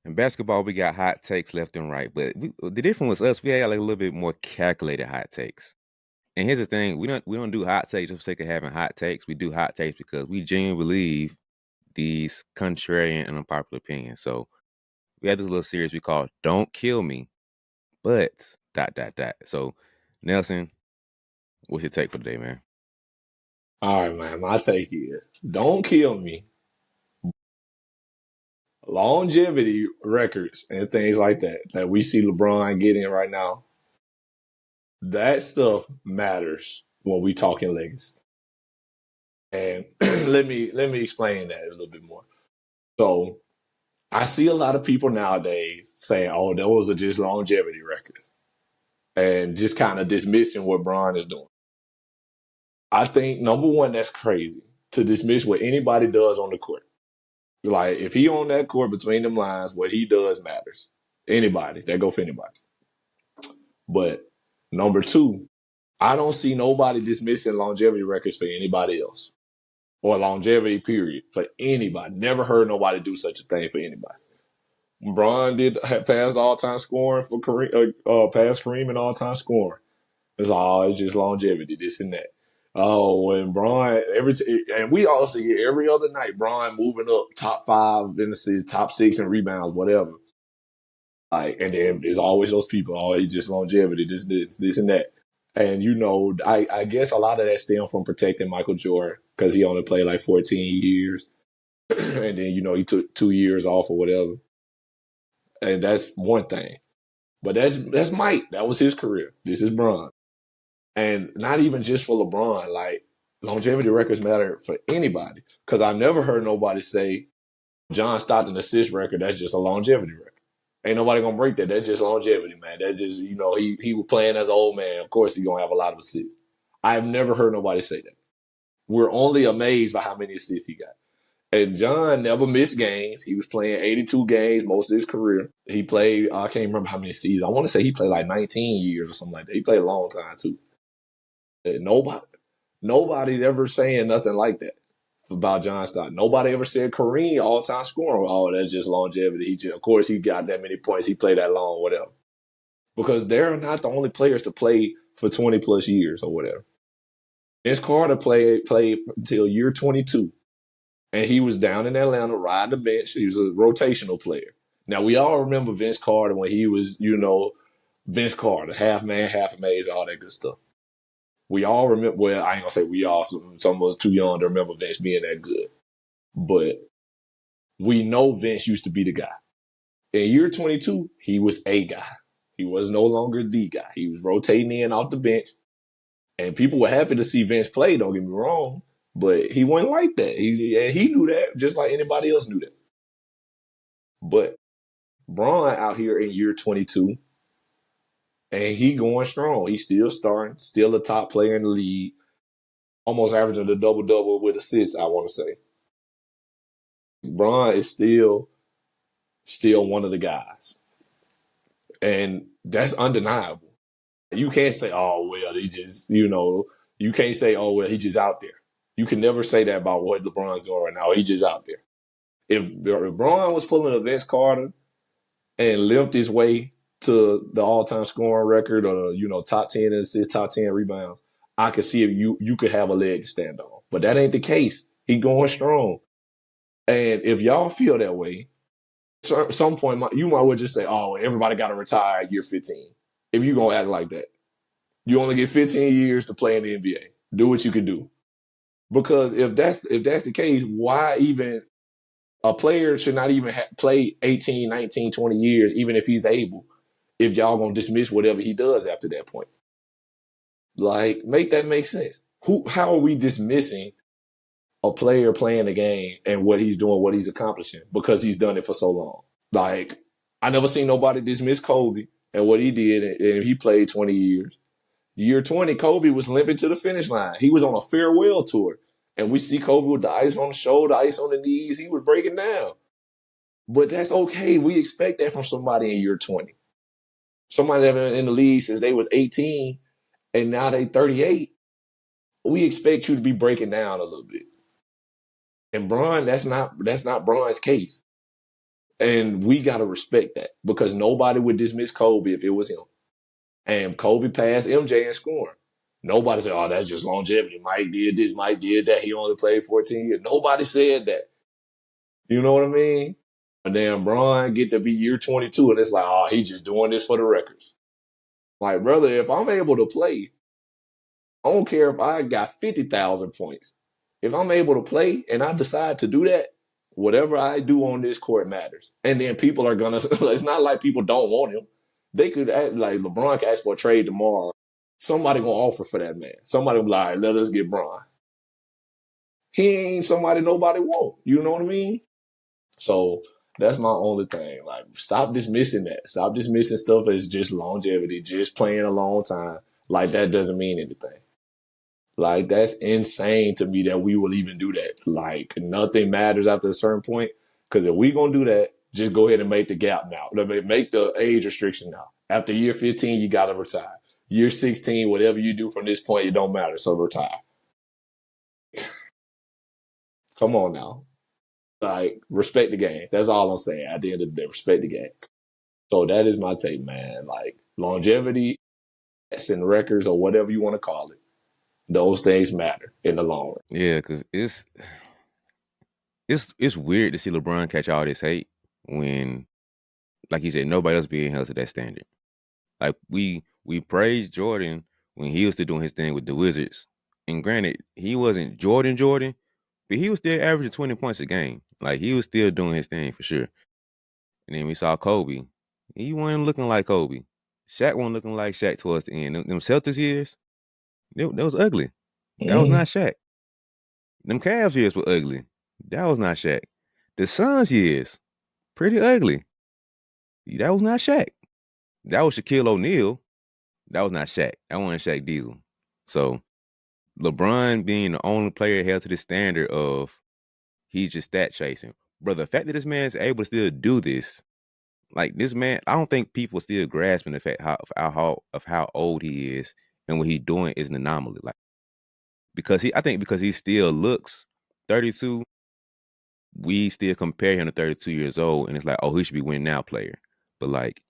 In basketball, we got hot takes left and right, but the difference with us, we had like a little bit more calculated hot takes. And here's the thing: we don't do hot takes for the sake of having hot takes. We do hot takes because we genuinely believe these contrarian and unpopular opinions. So we had this little series we call "Don't Kill Me," but dot dot dot. So Nelson, what's your take for today, man? All right, man. My take is don't kill me. Longevity records and things like that we see LeBron getting right now, that stuff matters when we talking legacy. And let me explain that a little bit more. So I see a lot of people nowadays saying, "Oh, those are just longevity records," and just kind of dismissing what Bron is doing. I think number one, that's crazy to dismiss what anybody does on the court. Like if he on that court between them lines, what he does matters. Anybody that go for anybody. But number two, I don't see nobody dismissing longevity records for anybody else or longevity period for anybody. Never heard nobody do such a thing for anybody. Bron had passed all time scoring for Kareem, passed Kareem in all time scoring. It's just longevity, this and that. Oh, when Bron and we all see it every other night. Bron moving up top five in the season, top six in rebounds, whatever. Like, and then there's always those people. Oh, it's just longevity, this, and that. And I guess a lot of that stemmed from protecting Michael Jordan because he only played like 14 years, and then he took 2 years off or whatever. And that's one thing. But that's Mike. That was his career. This is Bron. And not even just for LeBron, like longevity records matter for anybody. Because I never heard nobody say John Stockton assist record, that's just a longevity record. Ain't nobody gonna break that. That's just longevity, man. That's just, he was playing as an old man. Of course he's gonna have a lot of assists. I've never heard nobody say that. We're only amazed by how many assists he got. And John never missed games. He was playing 82 games most of his career. He played, I can't remember how many seasons. I want to say he played like 19 years or something like that. He played a long time too. And nobody's ever saying nothing like that about John Stockton. Nobody ever said Kareem all-time scorer. Oh, that's just longevity. Of course, he got that many points. He played that long, whatever. Because they're not the only players to play for 20 plus years or whatever. Vince Carter played until year 22, and he was down in Atlanta riding the bench. He was a rotational player. Now we all remember Vince Carter when he was, Vince Carter, half man, half amazing, all that good stuff. We all remember, well, I ain't gonna say we all, some of us too young to remember Vince being that good. But we know Vince used to be the guy. In year 22, he was a guy. He was no longer the guy. He was rotating in off the bench. And people were happy to see Vince play, don't get me wrong. But he wasn't like that. He knew that just like anybody else knew that. But Braun out here in year 22, and he going strong. He's still starting, still a top player in the league, almost averaging a double-double with assists, I want to say. Braun is still one of the guys. And that's undeniable. You can't say, oh, well, he just, you can't say, oh, well, he just out there. You can never say that about what LeBron's doing right now. He just out there. If LeBron was pulling a Vince Carter and limped his way to the all-time scoring record or, top 10 assists, top 10 rebounds, I could see if you could have a leg to stand on. But that ain't the case. He going strong. And if y'all feel that way, at some point, you might well just say, oh, everybody got to retire at year 15. If you going to act like that. You only get 15 years to play in the NBA. Do what you can do. Because if that's the case, why even a player should not even play 18, 19, 20 years, even if he's able, if y'all going to dismiss whatever he does after that point. Like, make that make sense. How are we dismissing a player playing the game and what he's doing, what he's accomplishing, because he's done it for so long? Like, I never seen nobody dismiss Kobe and what he did, and he played 20 years. Year 20, Kobe was limping to the finish line. He was on a farewell tour. And we see Kobe with the ice on the shoulder, ice on the knees. He was breaking down. But that's okay. We expect that from somebody in year 20. Somebody that been in the league since they was 18 and now they 38. We expect you to be breaking down a little bit. And Bron, that's not Bron's case. And we got to respect that because nobody would dismiss Kobe if it was him. And Kobe passed MJ in scoring. Nobody said, oh, that's just longevity. Mike did this, Mike did that. He only played 14 years. Nobody said that. You know what I mean? And then Bron get to be year 22 and it's like, oh, he's just doing this for the records. Like, brother, if I'm able to play, I don't care if I got 50,000 points. If I'm able to play and I decide to do that, whatever I do on this court matters. And then people are gonna. It's not like people don't want him. They could act like LeBron could ask for a trade tomorrow. Somebody gonna offer for that man. Somebody will be like, let us get Bron. He ain't somebody nobody want. You know what I mean? So that's my only thing. Like, stop dismissing that. Stop dismissing stuff as just longevity, just playing a long time. Like that doesn't mean anything. Like that's insane to me that we will even do that. Like nothing matters after a certain point. Because if we gonna do that, just go ahead and make the gap now. Make the age restriction now. After year 15, you gotta retire. Year 16, whatever you do from this point, it don't matter. So retire. Come on now. Like respect the game. That's all I'm saying. At the end of the day, respect the game. So that is my take, man. Like longevity, and records, or whatever you want to call it. Those things matter in the long run. Yeah, because it's weird to see LeBron catch all this hate when, like you said, nobody else being held to that standard. Like we praised Jordan when he was still doing his thing with the Wizards. And granted, he wasn't Jordan, but he was still averaging 20 points a game. Like he was still doing his thing for sure. And then we saw Kobe. He wasn't looking like Kobe. Shaq wasn't looking like Shaq towards the end. Them Celtics years, that was ugly. That was Mm-hmm. not Shaq. Them Cavs years were ugly. That was not Shaq. The Suns years, pretty ugly. That was not Shaq. That was Shaquille O'Neal. That was not Shaq. That wasn't Shaq Diesel. So LeBron being the only player held to the standard of he's just stat chasing. Bro, the fact that this man's able to still do this, like this man, I don't think people still grasping the fact how old he is and what he's doing is an anomaly. Like I think because he still looks 32, we still compare him to 32 years old, and it's like, oh, he should be win now player. But like,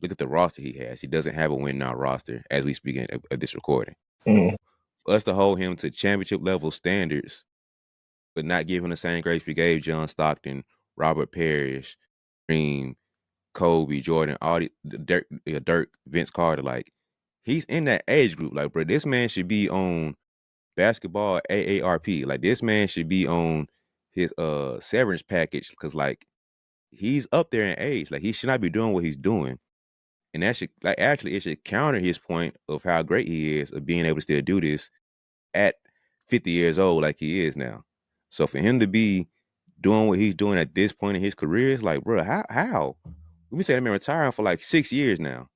look at the roster he has. He doesn't have a win now roster as we speak of this recording. Mm-hmm. For us to hold him to championship level standards, but not give him the same grace we gave John Stockton, Robert Parrish, Green, Kobe, Jordan, all the Dirk, Vince Carter, like he's in that age group. Like, bro, this man should be on basketball AARP. Like, this man should be on his severance package because like he's up there in age. Like, he should not be doing what he's doing. And that should like actually it should counter his point of how great he is of being able to still do this at 50 years old like he is now. So for him to be doing what he's doing at this point in his career, it's like, bro, how? We been saying him retiring for like 6 years now.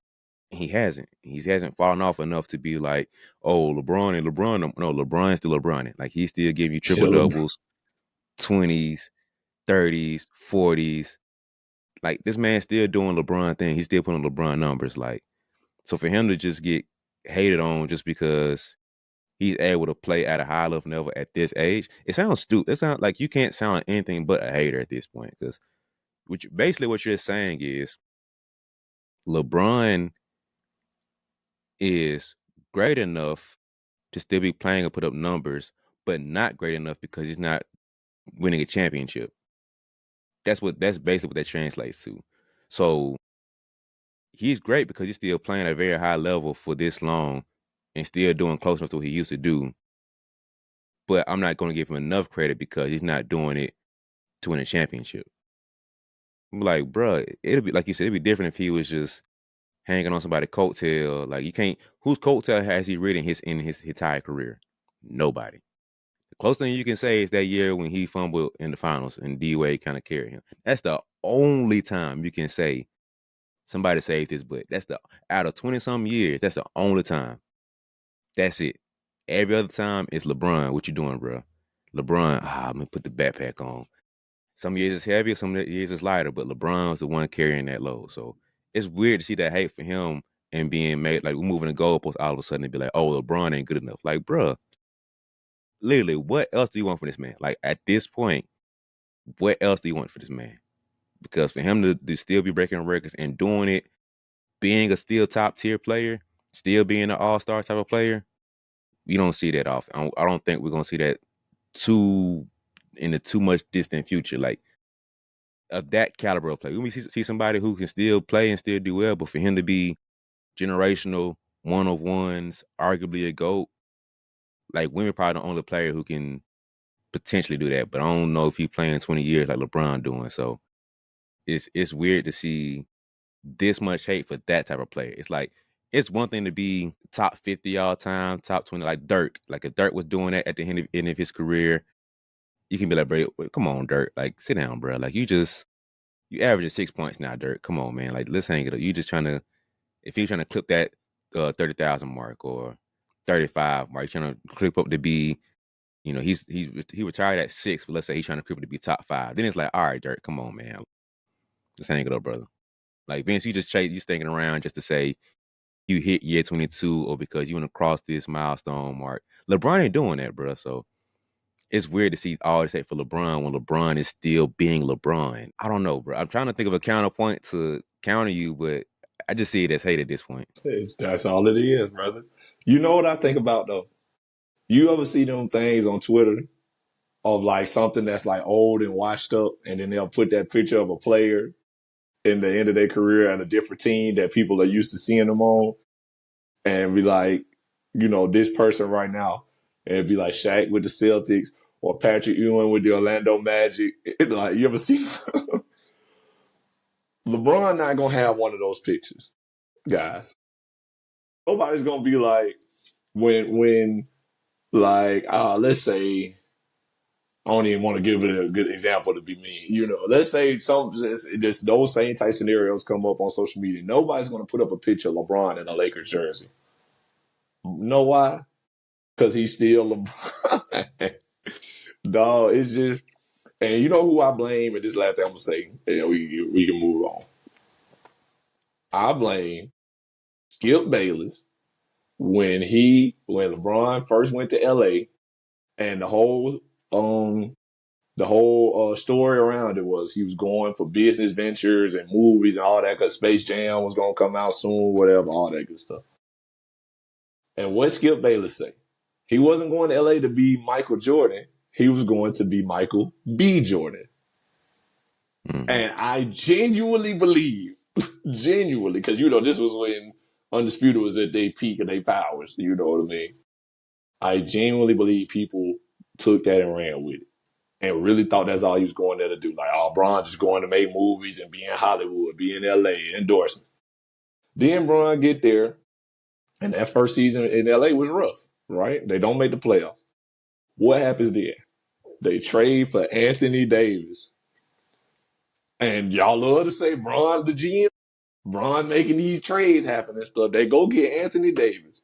He hasn't. He hasn't fallen off enough to be like, oh, LeBron. No, LeBron's still LeBron. Like he's still giving you triple Still, doubles, 20s, 30s, 40s. Like this man's still doing LeBron thing. He's still putting LeBron numbers. Like, so for him to just get hated on just because he's able to play at a high level at this age, it sounds stupid. It sounds like you can't sound anything but a hater at this point. Because basically what you're saying is LeBron is great enough to still be playing and put up numbers, but not great enough because he's not winning a championship. That's basically what that translates to. So he's great because he's still playing at a very high level for this long and still doing close enough to what he used to do. But I'm not going to give him enough credit because he's not doing it to win a championship. I'm like, bruh, it'll be like you said, it'd be different if he was just hanging on somebody's coattail. Like you can't. Whose coattail has he ridden in his entire career? Nobody. The closest thing you can say is that year when he fumbled in the finals and D Wade kind of carried him. That's the only time you can say somebody saved his butt. That's the out of 20 some years. That's the only time. That's it. Every other time it's LeBron. What you doing, bro? LeBron. I'm gonna put the backpack on. Some years it's heavier, some years it's lighter, but LeBron's the one carrying that load. So it's weird to see that hate for him and being made like we're moving the goalposts all of a sudden and be like, oh, LeBron ain't good enough. Like, bruh, literally, what else do you want for this man? Like at this point, what else do you want for this man? because for him to still be breaking records and doing it, being a still top tier player, still being an all-star type of player, you don't see that often. I don't think we're gonna see that too in the too much distant future. Like of that caliber of play, we see somebody who can still play and still do well, but for him to be generational, one of ones, arguably a GOAT, like Wimby probably the only player who can potentially do that. But I don't know if he playing 20 years like LeBron doing. So it's weird to see this much hate for that type of player. It's like it's one thing to be top 50 all time, top 20, like Dirk. Like if Dirk was doing that at the end of his career, you can be like, bro, come on, Dirk. Like sit down, bro. Like you averaging 6 points now, Dirk. Come on, man. Like let's hang it up. You just trying to if you're trying to clip that 30,000 mark or 35 mark, you're trying to clip up to be, he retired at 6, but let's say he's trying to clip it to be top 5. Then it's like, all right, Dirk, come on, man. Let's hang it up, brother. Like Vince, you sticking around just to say you hit year 22 or because you want to cross this milestone mark. LeBron ain't doing that, bro. So it's weird to see all this hate for LeBron when LeBron is still being LeBron. I don't know, bro. I'm trying to think of a counterpoint to counter you, but I just see it as hate at this point. That's all it is, brother. You know what I think about though? You ever see them things on Twitter of like something that's like old and washed up, and then they'll put that picture of a player in the end of their career at a different team that people are used to seeing them on, and be like, this person right now, and it'd be like Shaq with the Celtics or Patrick Ewing with the Orlando Magic. Like, you ever see LeBron not gonna have one of those pictures, guys. Nobody's gonna be like when like let's say I don't even want to give it a good example to be mean. Let's say just those same type scenarios come up on social media. Nobody's going to put up a picture of LeBron in a Lakers jersey. Know why? Because he's still LeBron. Dog, it's just, and you know who I blame? And this last thing I'm gonna say, and we can move on. I blame Skip Bayless when LeBron first went to LA, and the whole story around it was he was going for business ventures and movies and all that because Space Jam was going to come out soon, whatever, all that good stuff. And what Skip Bayless say? He wasn't going to LA to be Michael Jordan. He was going to be Michael B. Jordan. Mm-hmm. And I genuinely believe, because, this was when Undisputed was at their peak of their powers. You know what I mean? I genuinely believe people took that and ran with it. And really thought that's all he was going there to do. Like, Bron just going to make movies and be in Hollywood, be in LA, endorsements. Then Bron get there, and that first season in LA was rough, right? They don't make the playoffs. What happens then? They trade for Anthony Davis. And y'all love to say Bron the GM. Bron making these trades happen and stuff. They go get Anthony Davis.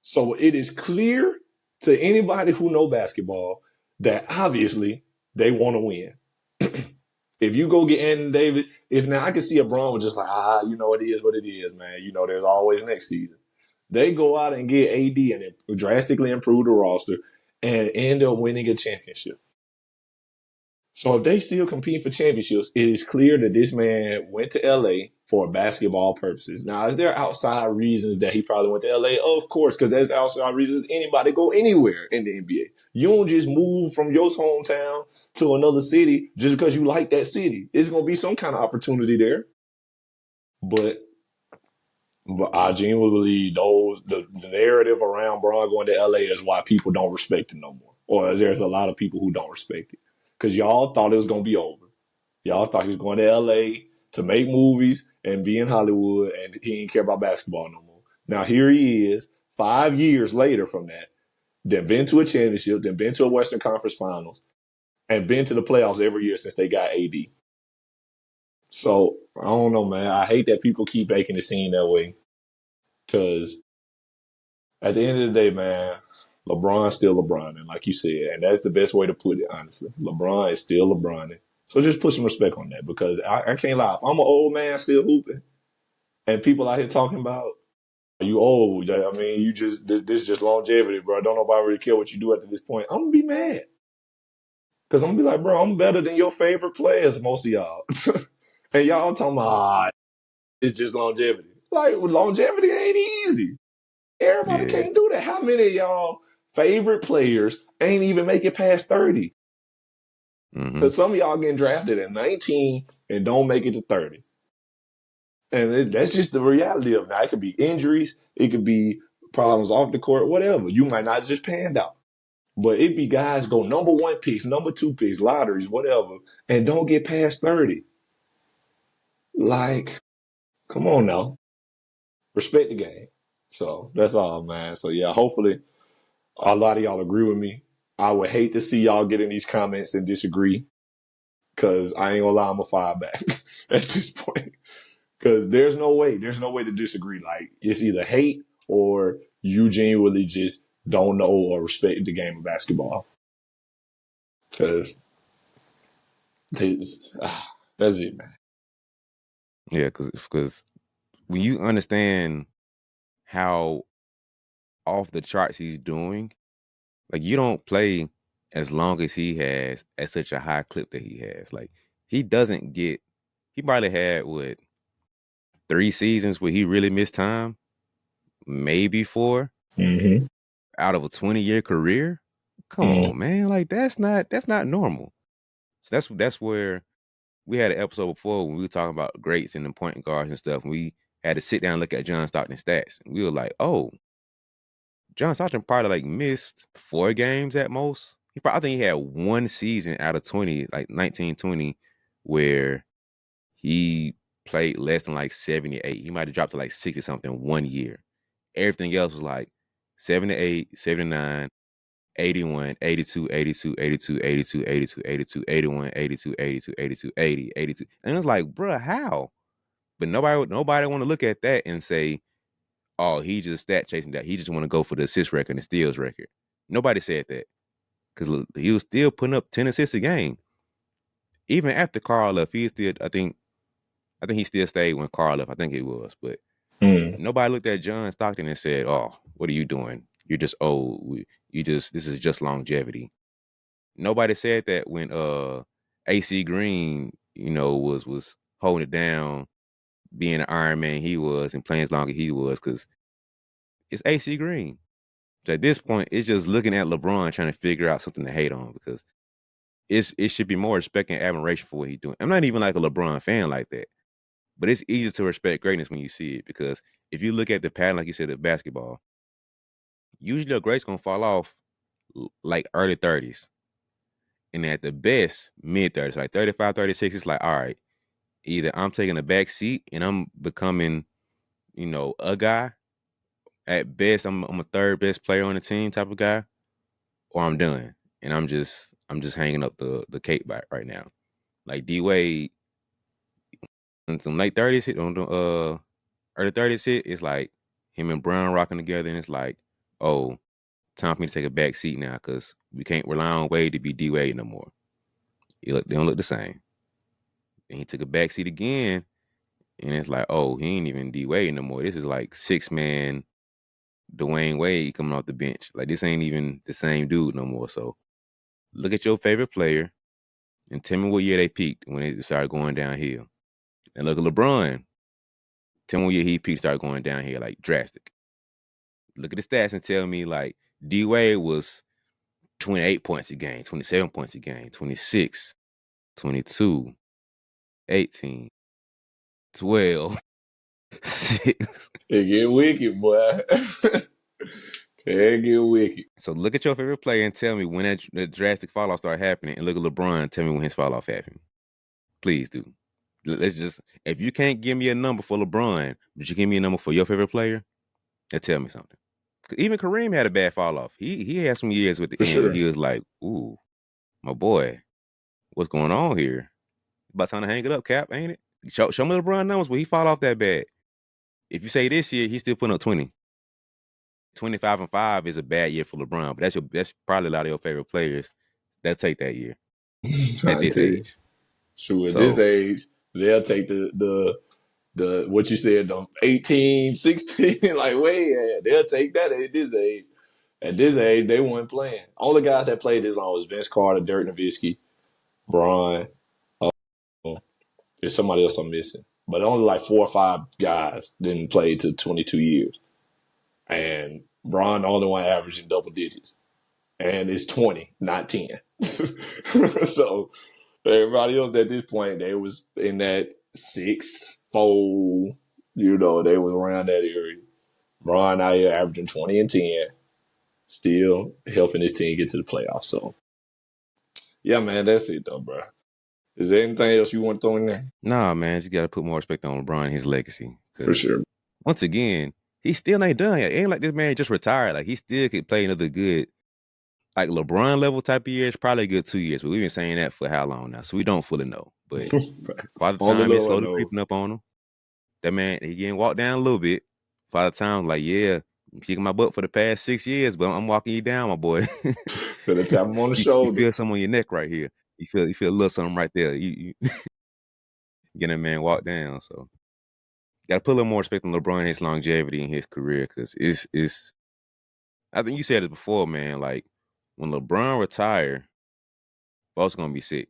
So it is clear to anybody who know basketball that obviously they want to win. If you go get Anthony Davis, if now I can see a Bron was just like, it is what it is, man. There's always next season. They go out and get AD and drastically improve the roster and end up winning a championship. So if they still compete for championships, it is clear that this man went to LA for basketball purposes. Now, is there outside reasons that he probably went to LA? Of course, because there's outside reasons anybody go anywhere in the NBA. You don't just move from your hometown to another city just because you like that city. There's going to be some kind of opportunity there. But I genuinely believe the narrative around Bron going to LA is why people don't respect it no more. Or there's a lot of people who don't respect it. Because y'all thought it was going to be over. Y'all thought he was going to LA to make movies and be in Hollywood, and he didn't care about basketball no more. Now here he is, 5 years later from that, then been to a championship, then been to a Western Conference Finals, and been to the playoffs every year since they got AD. So, I don't know, man. I hate that people keep making it seem that way. Because at the end of the day, man, LeBron's still LeBron, and like you said, and that's the best way to put it, honestly. LeBron is still LeBron. So just put some respect on that, because I can't lie. If I'm an old man still hooping, and people out here talking about, you old, I mean, this is just longevity, bro. Don't nobody really care what you do after this point. I'm going to be mad. Cause I'm gonna be like, bro, I'm better than your favorite players, most of y'all. And y'all talking about it's just longevity. Like longevity ain't easy. Everybody Yeah. can't do that. How many of y'all favorite players ain't even make it past 30? Mm-hmm. Because some of y'all getting drafted at 19 and don't make it to 30. And that's just the reality of it. Now, it could be injuries, it could be problems off the court, whatever. You might not just panned out. But it be guys go number one picks, number two picks, lotteries, whatever, and don't get past 30. Like, come on now. Respect the game. So that's all, man. So yeah, hopefully a lot of y'all agree with me. I would hate to see y'all get in these comments and disagree because I ain't gonna lie, I'm gonna fire back at this point. Because there's no way to disagree. Like it's either hate or you genuinely just don't know or respect the game of basketball. Because that's it, man. Yeah, because when you understand how off the charts he's doing, like you don't play as long as he has at such a high clip that he has. Like he doesn't get. He probably had what 3 seasons where he really missed time, maybe four Mm-hmm. out of a 20-year career. Come Mm-hmm. on, man. Like that's not normal. So that's where we had an episode before when we were talking about greats and the point guards and stuff. And we had to sit down and look at John Stockton stats. And we were like, oh, John Stockton probably like missed 4 games at most. I think he had 1 season out of 20, like 1920, where he played less than like 78. He might have dropped to like 60 something 1 year. Everything else was like 78, 79, 81, 82, 82, 82, 82, 82, 82, 81, 82, 82, 82, 80, 82. And it was like, bruh, how? But nobody want to look at that and say, oh, he just stat chasing that. He just want to go for the assist record and the steals record. Nobody said that because he was still putting up 10 assists a game. Even after Carl left, he still, I think he still stayed when Carl left. I think he was. But Mm-hmm. nobody looked at John Stockton and said, oh, what are you doing? You're just old. This is just longevity. Nobody said that when AC Green, was holding it down, being an Iron Man he was and playing as long as he was, because it's AC Green. So at this point, it's just looking at LeBron trying to figure out something to hate on because it should be more respect and admiration for what he's doing. I'm not even like a LeBron fan like that, but it's easy to respect greatness when you see it because if you look at the pattern, like you said, of basketball, usually a great's gonna fall off like early 30s. And at the best, mid 30s, like 35, 36, it's like, all right, either I'm taking a back seat and I'm becoming, a guy. At best, I'm a third best player on the team type of guy, or I'm done. And I'm just hanging up the cape back right now. Like D Wade, in some late 30s hit on the early 30s hit, it's like him and Brown rocking together, and it's like, oh, time for me to take a back seat now because we can't rely on Wade to be D Wade no more. They don't look the same. And he took a back seat again, and it's like, oh, he ain't even D Wade no more. This is like 6-man Dwayne Wade coming off the bench. Like this ain't even the same dude no more. So look at your favorite player and tell me what year they peaked when they started going downhill. And look at LeBron. Tell me what year he peaked, started going downhill, like drastic. Look at the stats and tell me like D Wade was 28 points a game, 27 points a game, 26, 22, 18, 12, 6. It get wicked, boy. It get wicked. So look at your favorite player and tell me when that drastic fall off started happening. And look at LeBron, tell me when his fall off happened. Please do. Let's just, if you can't give me a number for LeBron, but you give me a number for your favorite player, then tell me something. 'Cause even Kareem had a bad fall off. He had some years with the For end where sure. he was like, ooh, my boy, what's going on here? About time to hang it up, Cap, ain't it? Show me LeBron numbers where he fall off that bad. If you say this year, he's still putting up 20. 25 and 5 is a bad year for LeBron, but that's probably a lot of your favorite players that take that year at I this tell you. age. Sure, at this So age, they'll take the what you said, the 18, 16, like way ahead. They'll take that at this age. At this age, they weren't playing. Only guys that played this long was Vince Carter, Dirk Nowitzki. Bron. There's somebody else I'm missing, but only like 4 or 5 guys didn't play to 22 years, and Bron the only one averaging double digits, and it's 20, not 10. So everybody else at this point, they was in that 6, 4, they was around that area. Bron out here averaging 20 and 10, still helping his team get to the playoffs. So yeah, man, that's it though, bro. Is there anything else you want to throw in there? Nah, man, just gotta put more respect on LeBron and his legacy. For Cause sure. once again, he still ain't done yet. It ain't like this man just retired. Like he still could play another good, like LeBron level type of years, probably a good 2 years. But we've been saying that for how long now? So we don't fully know. But by the Only time it's Lord slowly knows. creeping up on him, that man, he getting walked down a little bit. By the time, like, yeah, I'm kicking my butt for the past 6 years, but I'm walking you down, my boy. Finna tap him on the You shoulder. feel something on your neck right here. You feel a little something right there. You getting that man walked down. So got to put a little more respect on LeBron and his longevity in his career, because it's. I think you said it before, man. Like when LeBron retire, folks gonna be sick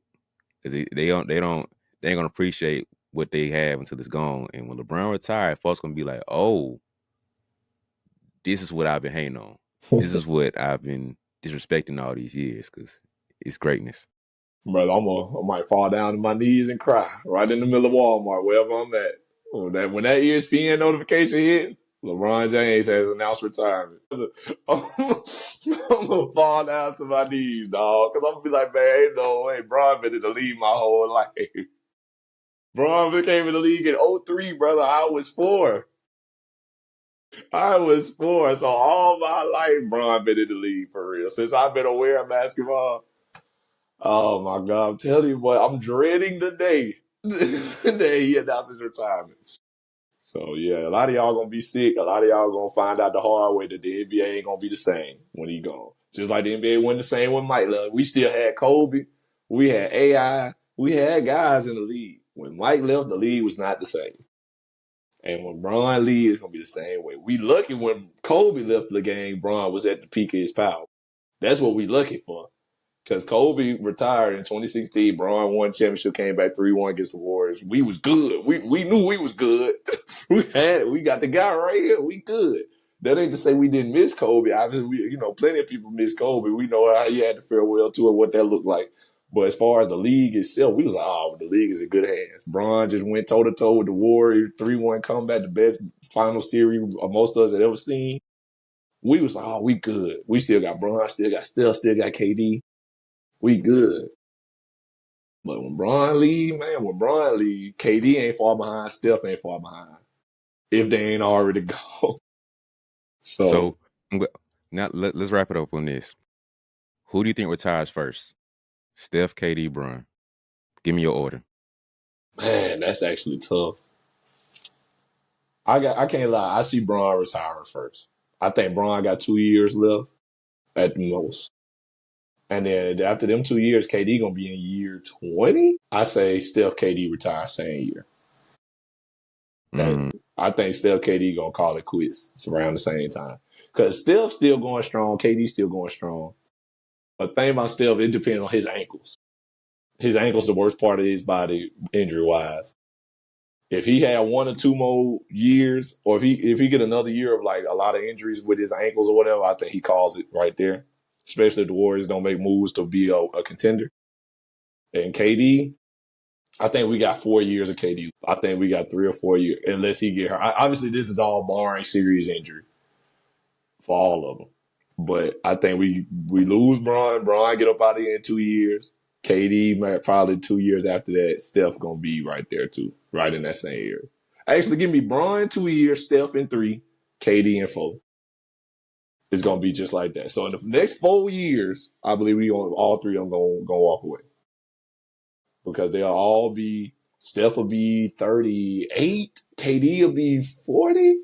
because they ain't gonna appreciate what they have until it's gone. And when LeBron retire, folks gonna be like, oh, this is what I've been hating on. This is what I've been disrespecting all these years, because it's greatness. Brother, I might fall down to my knees and cry right in the middle of Walmart, wherever I'm at. When that ESPN notification hit, LeBron James has announced retirement. I'm gonna fall down to my knees, dog, because I'm gonna be like, man, ain't no way. Bron been in the league my whole life. Bron became in the league in '03, brother. I was 4. So all my life, Bron been in the league for real. Since I've been aware of basketball. Oh my God, I'm telling you what, I'm dreading the day the day he announces retirement. So yeah, a lot of y'all gonna be sick. A lot of y'all gonna find out the hard way that the NBA ain't gonna be the same when he gone. Just like the NBA wasn't the same with Mike Love. We still had Kobe, we had AI, we had guys in the league. When Mike left, the league was not the same. And when Bron leaves, it's gonna be the same way. We lucky when Kobe left the game, Bron was at the peak of his power. That's what we lucky for. Because Kobe retired in 2016. Bron won championship, came back 3-1 against the Warriors. We was good. We knew we was good. we got the guy right here. We good. That ain't to say we didn't miss Kobe. Obviously, plenty of people miss Kobe. We know how he had the farewell tour and what that looked like. But as far as the league itself, we was like, oh, the league is in good hands. Bron just went toe to toe with the Warriors, 3-1 comeback, the best final series most of us had ever seen. We was like, oh, we good. We still got Bron, still got Steph, still got KD. We good. But when Bron leave, KD ain't far behind, Steph ain't far behind. If they ain't already gone. So, So now let's wrap it up on this. Who do you think retires first? Steph, KD, Bron. Give me your order. man, that's actually tough. I can't lie. I see Bron retiring first. I think Bron got 2 years left at the most. And then after them 2 years, KD gonna be in year 20. I say Steph, KD retire same year. Mm. I think Steph, KD gonna call it quits. It's around the same time. Because Steph's still going strong, KD's still going strong. But the thing about Steph, it depends on his ankles. His ankle's the worst part of his body injury wise. If he had 1 or 2 more years, or if he get another year of like a lot of injuries with his ankles or whatever, I think he calls it right there. Especially if the Warriors don't make moves to be a contender. And KD, I think we got 4 years of KD. I think we got 3 or 4 years, unless he get hurt. Obviously, this is all barring serious injury for all of them. But I think we lose Bron. Bron get up out of here in 2 years. KD probably 2 years after that. Steph gonna be right there too, right in that same area. Actually, give me Bron in 2 years, Steph in 3, KD in 4. It's gonna be just like that. So in the next 4 years, I believe all three of them gonna walk away because they'll all be. Steph will be 38. KD will be 40.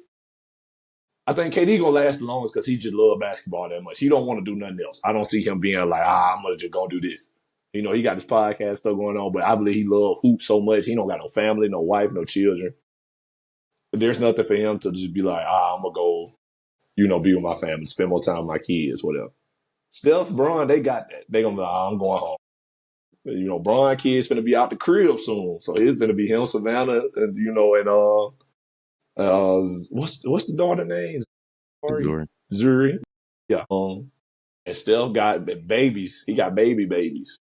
I think KD gonna last the longest because he just love basketball that much. He don't want to do nothing else. I don't see him being like, I'm gonna just go do this. He got this podcast stuff going on, but I believe he love hoops so much. He don't got no family, no wife, no children. But there's nothing for him to just be like, I'm gonna go, be with my family, spend more time with my kids, whatever. Steph, Bron, they got that. They gonna be like, I'm going home. Bron kid's gonna be out the crib soon, so it's gonna be him, Savannah, and what's the daughter name? Zuri. Zuri. Zuri. Yeah. And Steph got babies. He got babies.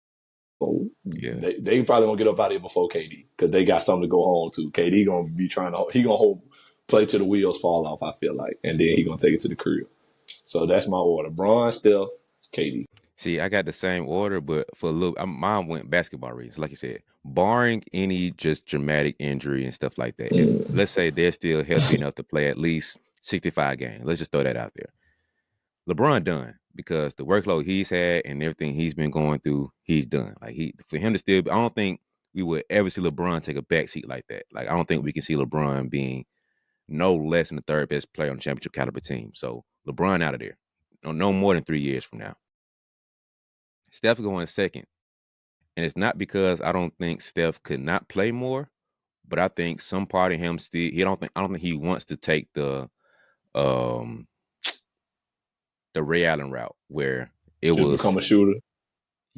So Yeah. they probably gonna get up out of here before KD because they got something to go home to. KD gonna be he gonna play till the wheels fall off. I feel like, and then he gonna take it to the crib. So that's my order: Bron, Steph, KD. See, I got the same order, but for a little, mine went basketball reasons, like you said, barring any just dramatic injury and stuff like that. If let's say they're still healthy enough to play at least 65 games, let's just throw that out there. LeBron done because the workload he's had and everything he's been going through, he's done. Like for him to still, I don't think we would ever see LeBron take a backseat like that. Like I don't think we can see LeBron being no less than the third best player on the championship caliber team. So LeBron out of there, no more than 3 years from now. Steph going second. And it's not because I don't think Steph could not play more, but I think some part of him still I don't think he wants to take um the Ray Allen route where it Just was become a shooter.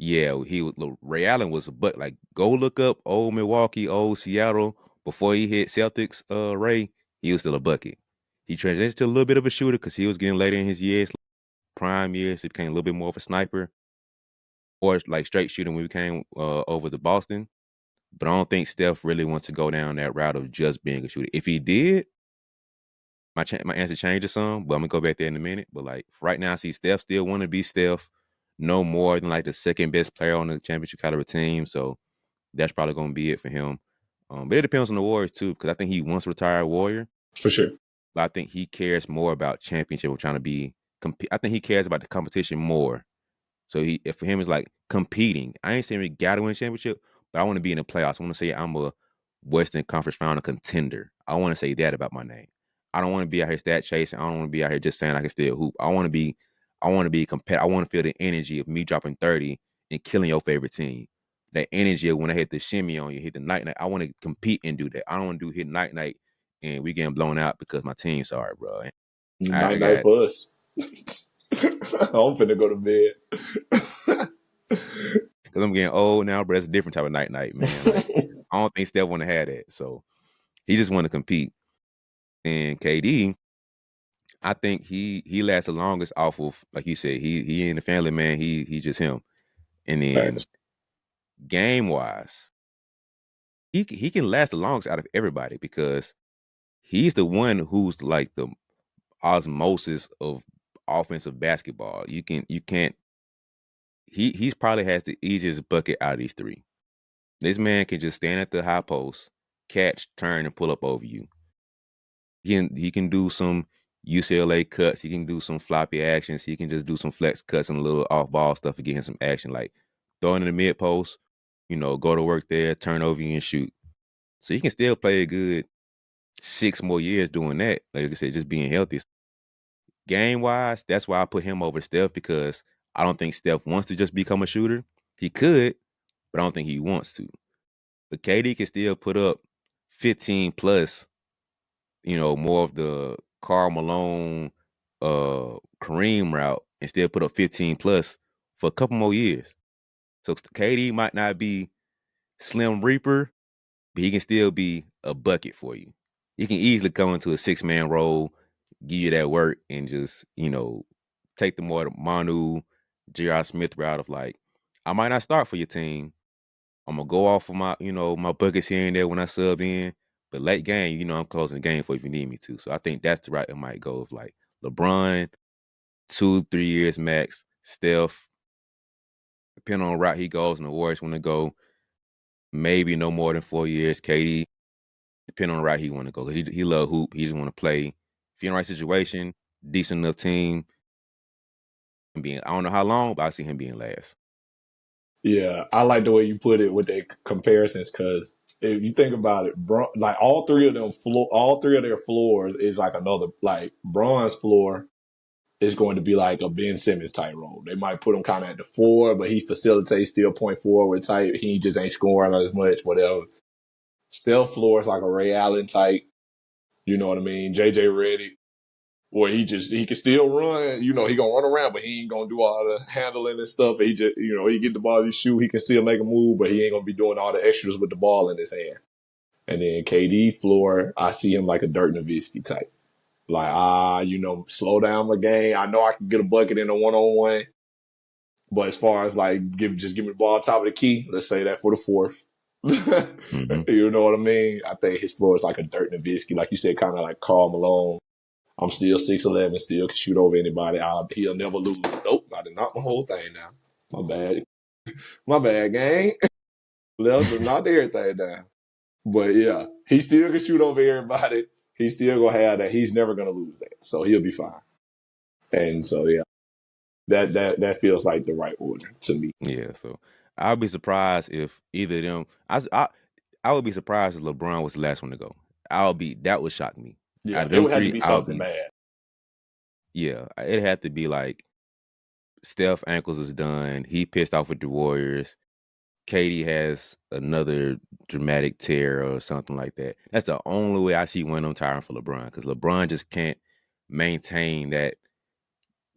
Ray Allen was a but like go look up old Milwaukee, old Seattle before he hit Celtics Ray, he was still a bucket. He transitioned to a little bit of a shooter because he was getting later in his years, prime years, he became a little bit more of a sniper or like straight shooting when we came over to Boston. But I don't think Steph really wants to go down that route of just being a shooter. If he did, my answer changes some, but I'm gonna go back there in a minute. But like right now, I see Steph still want to be Steph, no more than like the second best player on the championship caliber team. So that's probably gonna be it for him. But it depends on the Warriors too, because I think he wants to retire a Warrior, For sure. but I think he cares more about championship or trying to be. I think he cares about the competition more so for him, it's like competing. I ain't saying we got to win a championship, but I want to be in the playoffs. I want to say I'm a Western Conference final contender. I want to say that about my name. I don't want to be out here stat chasing. I don't want to be out here just saying I can still hoop. I want to be competitive. I want to feel the energy of me dropping 30 and killing your favorite team. That energy of when I hit the shimmy on you, hit the night. I want to compete and do that. I don't want to do hit night and we getting blown out because my team's sorry, bro. I Night night got for us. I'm finna go to bed. because I'm getting old now, but it's a different type of night, man. Like I don't think Steph want to have that, so he just want to compete. And KD, I think he lasts the longest off of like you said, he ain't a family man. He just him. And then Facts. game wise, he can last the longest out of everybody because he's the one who's like the osmosis of offensive basketball. You can't. He's probably has the easiest bucket out of these three. This man can just stand at the high post, catch, turn, and pull up over you. He can do some UCLA cuts. He can do some floppy actions. He can just do some flex cuts and a little off ball stuff to get him some action, like throwing in the mid post. Go to work there, turn over you and shoot. So he can still play a good 6 more years doing that. Like I said, just being healthy. Game wise, that's why I put him over Steph because I don't think Steph wants to just become a shooter. He could, but I don't think he wants to. But KD can still put up 15 plus, more of the Karl Malone, Kareem route and still put up 15 plus for a couple more years. So KD might not be Slim Reaper, but he can still be a bucket for you. He can easily go into a 6-man role, give you that work, and just, take the more Manu, J.R. Smith route of like, I might not start for your team, I'm gonna go off of my buckets here and there when I sub in. But late game, I'm closing the game for if you need me to. So I think that's the route it might go of like LeBron, 2-3 years max. Steph, depending on the route he goes and the Warriors want to go, maybe no more than 4 years. KD, depending on the route he want to go. Because he love hoop. He just want to play. If you're in the right situation, decent enough team, and being I don't know how long, but I see him being last. Yeah, I like the way you put it with the comparisons because if you think about it, like all three of them all three of their floors is like another like Bron's floor is going to be like a Ben Simmons type role. They might put him kind of at the 4, but he facilitates still point forward type. He just ain't scoring as much, whatever. Steph floor is like a Ray Allen type. You know what I mean? JJ Redick. where he can still run. You know, he gonna run around, but he ain't gonna do all the handling and stuff. He just, you know, he get the ball, he shoot, he can still make a move, but he ain't gonna be doing all the extras with the ball in his hand. And then KD floor, I see him like a Dirk Nowitzki type. Like, you know, slow down my game. I know I can get a bucket in a 1-on-1. But as far as like, just give me the ball top of the key, let's say that for the fourth. Mm-hmm. You know what I mean? I think his floor is like a Dirk Nowitzki. Like you said, kind of like Karl Malone. I'm still 6'11", still can shoot over anybody. He'll never lose. Nope, I did knock my whole thing down. My bad. My bad, gang. Knocked everything down. But yeah, he still can shoot over everybody. He's still gonna have that. He's never gonna lose that. So he'll be fine. And so yeah, that feels like the right order to me. Yeah, so I'll be surprised if either of them. I would be surprised if LeBron was the last one to go. That would shock me. Yeah, Out of it them would have to three, be I'll something be bad. yeah. It had to be like Steph ankles is done. He pissed off with the Warriors. Katie has another dramatic tear or something like that. That's the only way I see one of them tiring for LeBron because LeBron just can't maintain that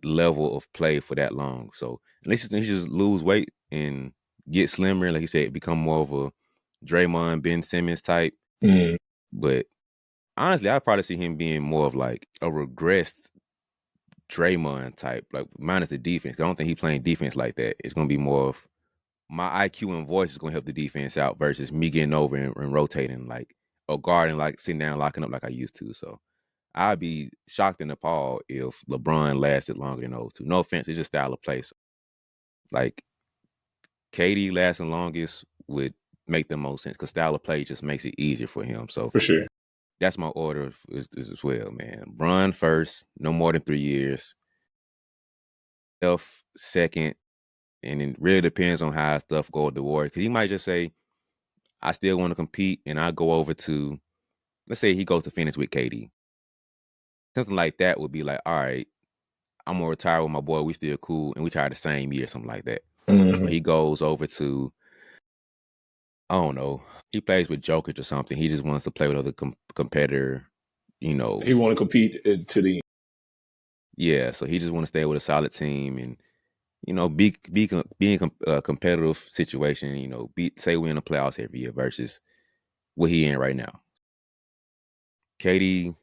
level of play for that long. So unless he just lose weight and get slimmer, like you said, become more of a Draymond, Ben Simmons type. Mm. But honestly, I probably see him being more of like a regressed Draymond type, like minus the defense. I don't think he playing defense like that. It's gonna be more of my IQ and voice is gonna help the defense out versus me getting over and rotating like or guarding, like sitting down, locking up like I used to. So I'd be shocked and appalled if LeBron lasted longer than those two. No offense, it's just style of play. So, like KD lasting longest would make the most sense because style of play just makes it easier for him. So For sure. that's my order is as well, man. Bron first, no more than 3 years. Steph second, and it really depends on how stuff go with the Warriors. Because he might just say, I still want to compete, and I go over to, let's say he goes to Phoenix with KD. Something like that would be like, all right, I'm gonna retire with my boy. We still cool, and we retire the same year, something like that. But Mm. he goes over to, I don't know, he plays with Jokic or something. He just wants to play with other competitor, you know. He want to compete to the Yeah, so he just want to stay with a solid team and being a competitive situation. Say we in the playoffs every year versus what he in right now. KD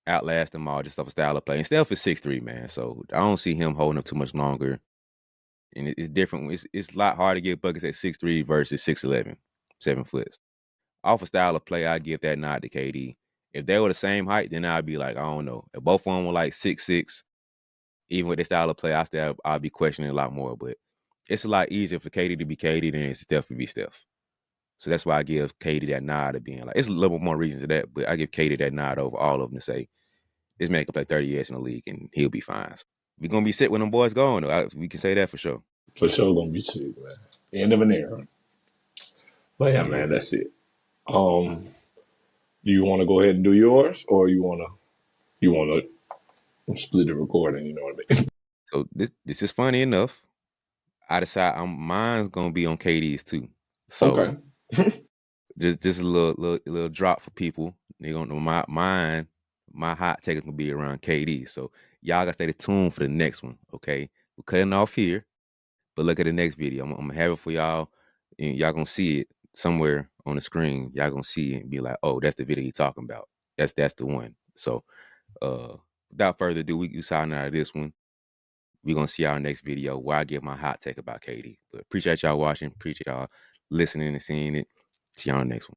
outlast them all just off a style of play. And Steph is 6'3", man. So I don't see him holding up too much longer. And it's different. It's a lot harder to get buckets at 6'3" versus 6'11", 7 foot. Off a style of play, I give that nod to KD. If they were the same height, then I'd be like, I don't know. If both of them were like 6'6", even with their style of play, I'd be questioning a lot more. But it's a lot easier for KD to be KD than Steph to be Steph. So that's why I give KD that nod of being like, it's a little more reason to that, but I give KD that nod over all of them to say, this man can play 30 years in the league and he'll be fine. So we're going to be sick when them boys going, though. We can say that for sure. for sure gonna be sick, man. End of an era. But yeah, man, Yeah. that's it. Do you want to go ahead and do yours, or you wanna split the recording? You know what I mean? So this is funny enough. I decide mine's going to be on KD's too. So Okay. just a little drop for people. They gonna know my hot take is gonna be around KD. So y'all gotta stay tuned for the next one. Okay, we're cutting off here, but look at the next video. I'm gonna have it for y'all, and y'all gonna see it somewhere on the screen. Y'all gonna see it and be like, oh, that's the video he's talking about. That's the one. So without further ado, we sign out of this one. We're gonna see our next video where I give my hot take about KD. But appreciate y'all watching, appreciate y'all listening and seeing it. See y'all on the next one.